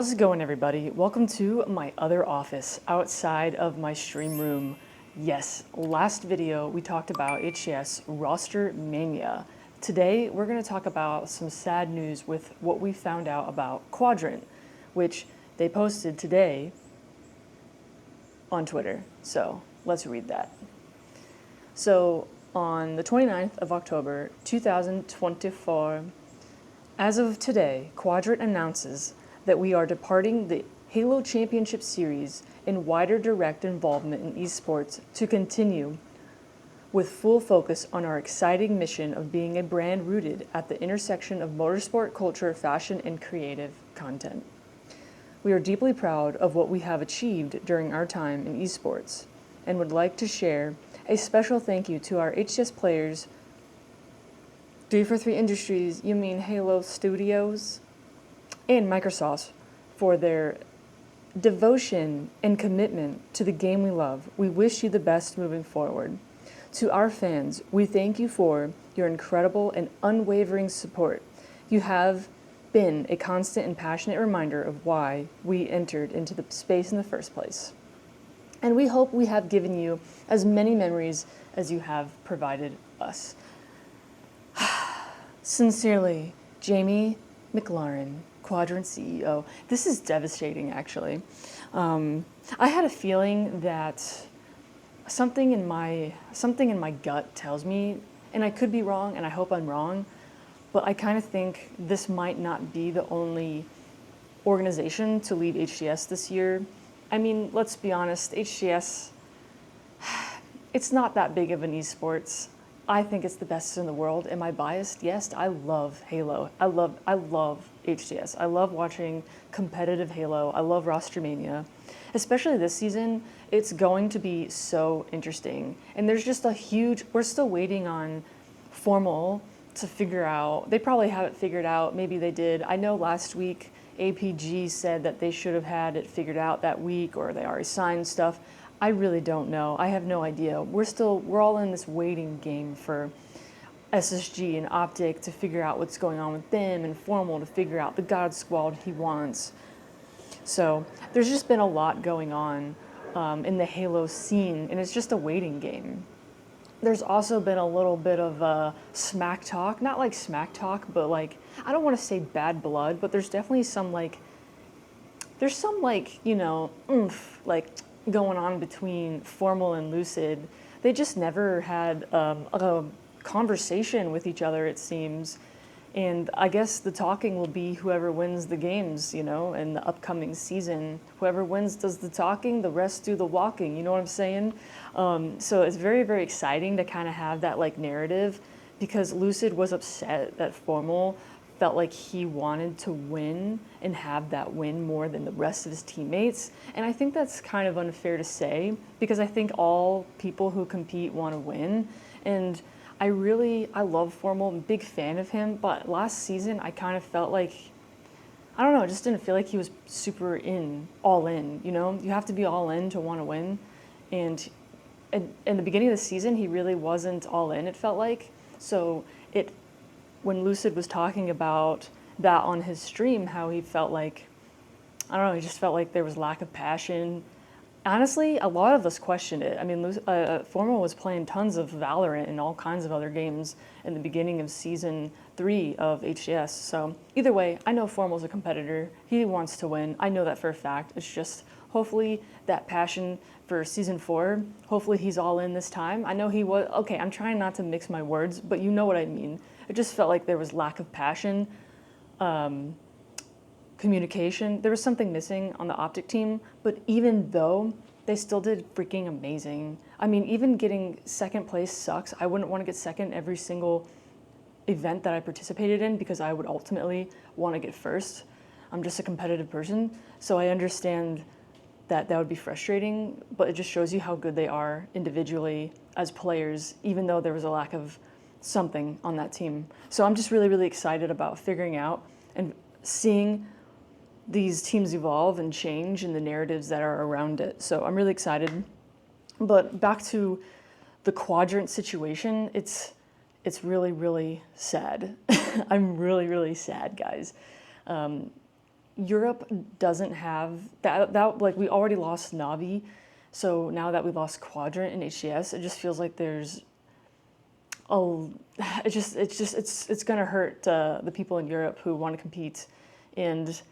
How's it going, everybody? Welcome to my other office outside of my stream room. Yes, last video we talked about HCS roster mania. Today we're going to talk about some sad news with what we found out about Quadrant, which they posted today on Twitter. So let's read that. So on the 29th of October 2024, as of today, Quadrant announces that we are departing the Halo Championship Series and wider direct involvement in esports to continue with full focus on our exciting mission of being a brand rooted at the intersection of motorsport, culture, fashion, and creative content. We are deeply proud of what we have achieved during our time in esports and would like to share a special thank you to our HCS players, 343 Industries, you mean Halo Studios, and Microsoft for their devotion and commitment to the game we love. We wish you the best moving forward. To our fans, we thank you for your incredible and unwavering support. You have been a constant and passionate reminder of why we entered into the space in the first place. And we hope we have given you as many memories as you have provided us. Sincerely, Jamie McLaren, Quadrant CEO. This is devastating, actually. I had a feeling that something in my gut tells me, and I could be wrong, and I hope I'm wrong, but I kind of think this might not be the only organization to leave HCS this year. I mean, let's be honest, HCS, it's not that big of an esports. I think it's the best in the world. Am I biased? Yes, I love Halo. I love HCS. I love watching competitive Halo. I love rostermania. Especially this season, it's going to be so interesting. And there's just we're still waiting on Formal to figure out. They probably have it figured out. Maybe they did. I know last week APG said that they should have had it figured out that week, or they already signed stuff. I really don't know. I have no idea. We're all in this waiting game for SSG and Optic to figure out what's going on with them, and Formal to figure out the God Squad he wants. So there's just been a lot going on in the Halo scene, and it's just a waiting game. There's also been a little bit of smack talk, not like smack talk, but like, I don't want to say bad blood, but there's definitely some oomph, like going on between Formal and Lucid. They just never had a conversation with each other, it seems. And I guess the talking will be whoever wins the games, in the upcoming season. Whoever wins does the talking, the rest do the walking, you know what I'm saying? So it's very, very exciting to kind of have that narrative, because Lucid was upset that Formal felt like he wanted to win and have that win more than the rest of his teammates. And I think that's kind of unfair to say, because I think all people who compete want to win. And I love Formal, I'm a big fan of him, but last season I kind of felt like, I don't know, I just didn't feel like he was super all in, You have to be all in to want to win. And in the beginning of the season, he really wasn't all in, it felt like. So when Lucid was talking about that on his stream, how he felt like, I don't know, he just felt like there was lack of passion. Honestly, a lot of us questioned it. I mean, Formal was playing tons of Valorant and all kinds of other games in the beginning of Season 3 of HCS. So either way, I know Formal's a competitor. He wants to win. I know that for a fact. It's just hopefully that passion for Season 4, hopefully he's all in this time. I know he was. Okay, I'm trying not to mix my words, but you know what I mean. It just felt like there was lack of passion. Communication. There was something missing on the Optic team, but even though they still did freaking amazing. I mean, even getting second place sucks. I wouldn't want to get second every single event that I participated in, because I would ultimately want to get first. I'm just a competitive person, so I understand that would be frustrating, but it just shows you how good they are individually as players, even though there was a lack of something on that team. So I'm just really, really excited about figuring out and seeing these teams evolve and change and the narratives that are around it. So I'm really excited. But back to the Quadrant situation, it's really, really sad. I'm really, really sad, guys. Europe doesn't have that like we already lost Navi, so now that we lost Quadrant in HCS, it just feels like there's it's gonna hurt the people in Europe who want to compete, and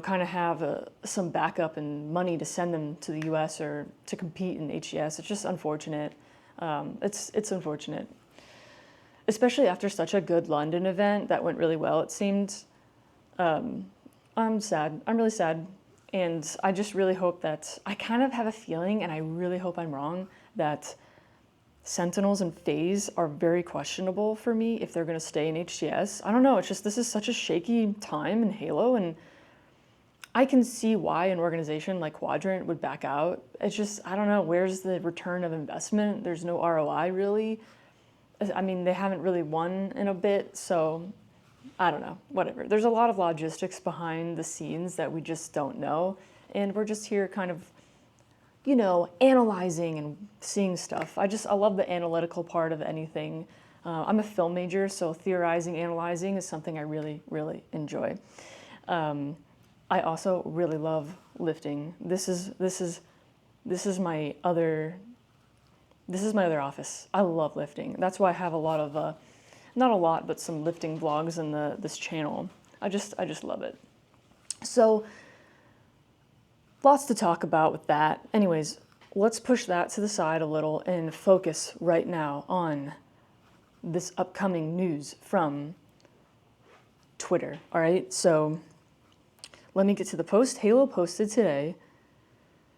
kind of have some backup and money to send them to the U.S. or to compete in HCS. It's just unfortunate. It's unfortunate, especially after such a good London event that went really well. It seemed. I'm sad. I'm really sad. And I just really hope that, I kind of have a feeling, and I really hope I'm wrong, that Sentinels and FaZe are very questionable for me if they're going to stay in HCS. I don't know. It's just, this is such a shaky time in Halo, and I can see why an organization like Quadrant would back out. It's just, I don't know, where's the return of investment? There's no ROI really. I mean, they haven't really won in a bit, so I don't know, whatever. There's a lot of logistics behind the scenes that we just don't know. And we're just here kind of, analyzing and seeing stuff. I love the analytical part of anything. I'm a film major, so theorizing, analyzing is something I really, really enjoy. I also really love lifting. This is my other office. I love lifting. That's why I have a lot of not a lot, but some lifting vlogs in this channel. I just love it. So lots to talk about with that. Anyways, let's push that to the side a little and focus right now on this upcoming news from Twitter. All right, so let me get to the post. Halo posted today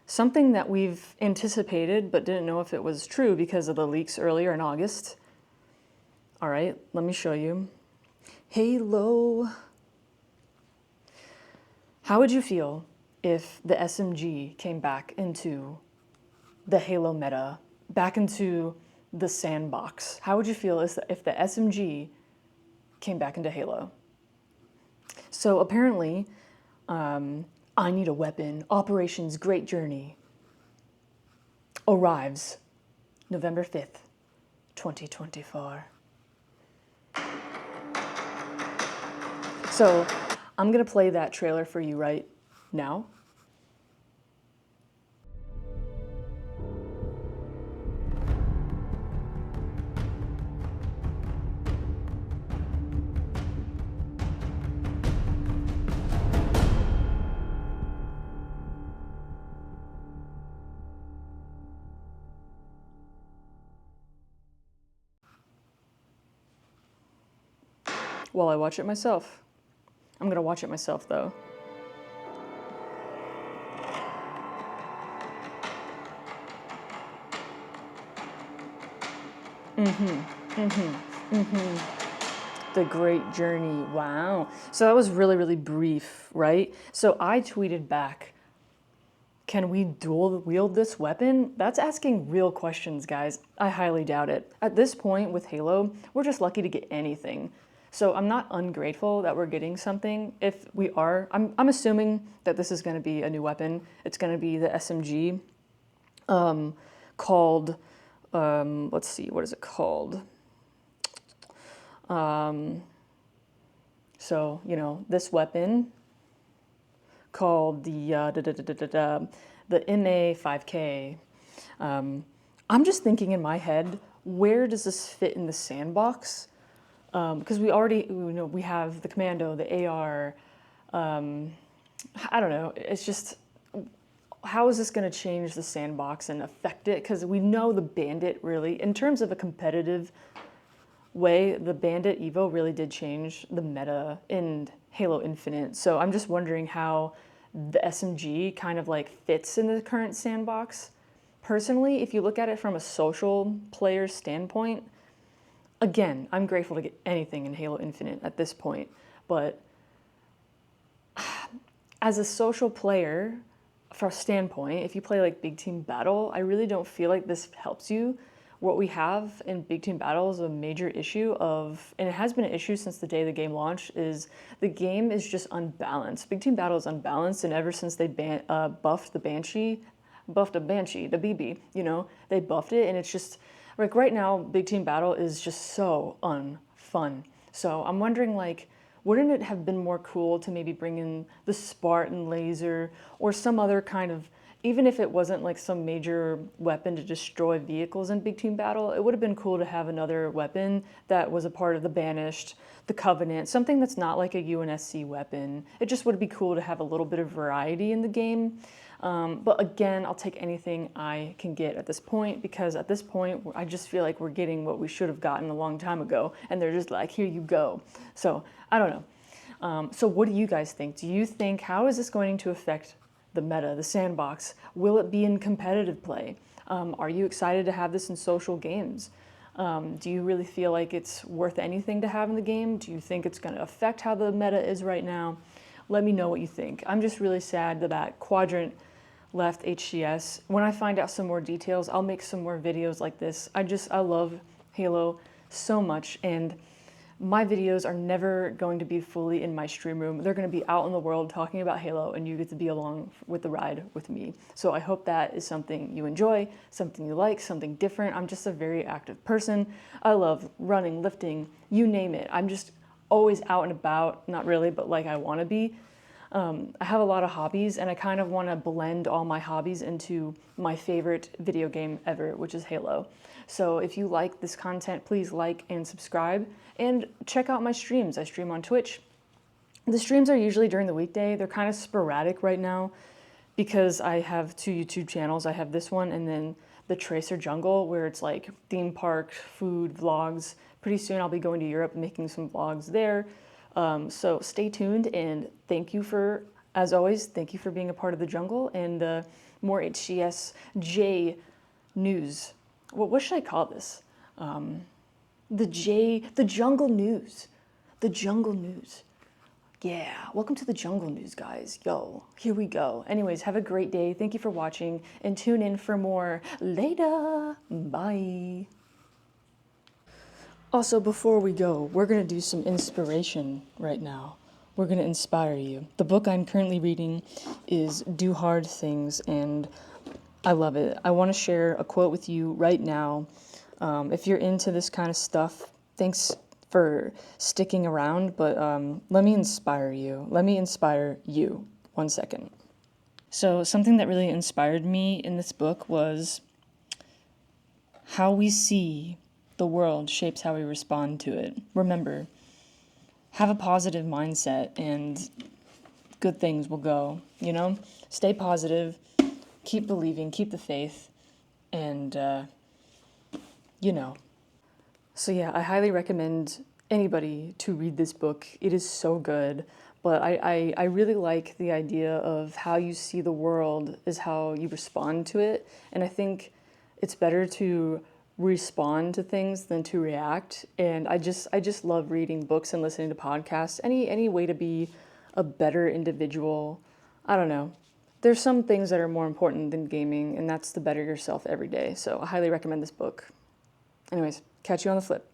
something that we've anticipated but didn't know if it was true because of the leaks earlier in August. All right, let me show you. Halo. How would you feel if the SMG came back into the Halo meta, back into the sandbox? How would you feel if the SMG came back into Halo? So apparently, I Need a Weapon, Operations Great Journey arrives November 5th, 2024. So I'm going to play that trailer for you right now. While I watch it myself. I'm going to watch it myself, though. The Great Journey. Wow. So that was really, really brief, right? So I tweeted back, can we dual wield this weapon? That's asking real questions, guys. I highly doubt it. At this point with Halo, we're just lucky to get anything. So I'm not ungrateful that we're getting something. If we are, I'm assuming that this is going to be a new weapon. It's going to be the SMG called, let's see, what is it called? So, this weapon called the MA5K. I'm just thinking in my head, where does this fit in the sandbox? Because we already, we have the Commando, the AR, I don't know, it's just, how is this going to change the sandbox and affect it? Because we know the Bandit really, in terms of a competitive way, the Bandit Evo really did change the meta in Halo Infinite. So I'm just wondering how the SMG kind of like fits in the current sandbox. Personally, if you look at it from a social player standpoint, again, I'm grateful to get anything in Halo Infinite at this point, but as a social player, for a standpoint, if you play like Big Team Battle, I really don't feel like this helps you. What we have in Big Team Battle is a major issue of, and it has been an issue since the day the game launched, is the game is just unbalanced. Big Team Battle is unbalanced, and ever since they buffed the Banshee, the BB, they buffed it, and it's just, right now, Big Team Battle is just so unfun. So I'm wondering, wouldn't it have been more cool to maybe bring in the Spartan laser or some other kind of, even if it wasn't like some major weapon to destroy vehicles in big team battle, it would have been cool to have another weapon that was a part of the Banished, the Covenant, something that's not like a UNSC weapon. It just would be cool to have a little bit of variety in the game. But again, I'll take anything I can get at this point, because at this point, I just feel like we're getting what we should have gotten a long time ago, and they're just like, here you go. So I don't know. So what do you guys think? Do you think, how is this going to affect the meta, the sandbox? Will it be in competitive play? Are you excited to have this in social games? Do you really feel like it's worth anything to have in the game? Do you think it's going to affect how the meta is right now? Let me know what you think. I'm just really sad that Quadrant left HCS. When I find out some more details, I'll make some more videos like this. I love Halo so much, and my videos are never going to be fully in my stream room. They're going to be out in the world talking about Halo, and you get to be along with the ride with me. So I hope that is something you enjoy, something you like, something different. I'm just a very active person. I love running, lifting, you name it. I'm just always out and about, not really, but like I want to be. I have a lot of hobbies, and I kind of want to blend all my hobbies into my favorite video game ever, which is Halo. So if you like this content, please like and subscribe, and check out my streams. I stream on Twitch. The streams are usually during the weekday. They're kind of sporadic right now because I have 2 YouTube channels. I have this one and then the Tracer Jungle, where it's like theme park, food, vlogs. Pretty soon I'll be going to Europe making some vlogs there. So stay tuned, and thank you for, as always, thank you for being a part of the jungle and more HCSJ news. What should I call this? The jungle news. The jungle news. Yeah, welcome to the jungle news, guys. Yo, here we go. Anyways, have a great day. Thank you for watching, and tune in for more later. Bye. Also, before we go, we're going to do some inspiration right now. We're going to inspire you. The book I'm currently reading is Do Hard Things, and I love it. I want to share a quote with you right now. If you're into this kind of stuff, thanks for sticking around, but let me inspire you. Let me inspire you. 1 second. So something that really inspired me in this book was how we see the world shapes how we respond to it. Remember, have a positive mindset and good things will go, you know? Stay positive, keep believing, keep the faith, and, you know. So yeah, I highly recommend anybody to read this book. It is so good, but I really like the idea of how you see the world is how you respond to it, and I think it's better to respond to things than to react. And I just love reading books and listening to podcasts. Any way to be a better individual. I don't know. There's some things that are more important than gaming, and that's to better yourself every day. So I highly recommend this book. Anyways, catch you on the flip.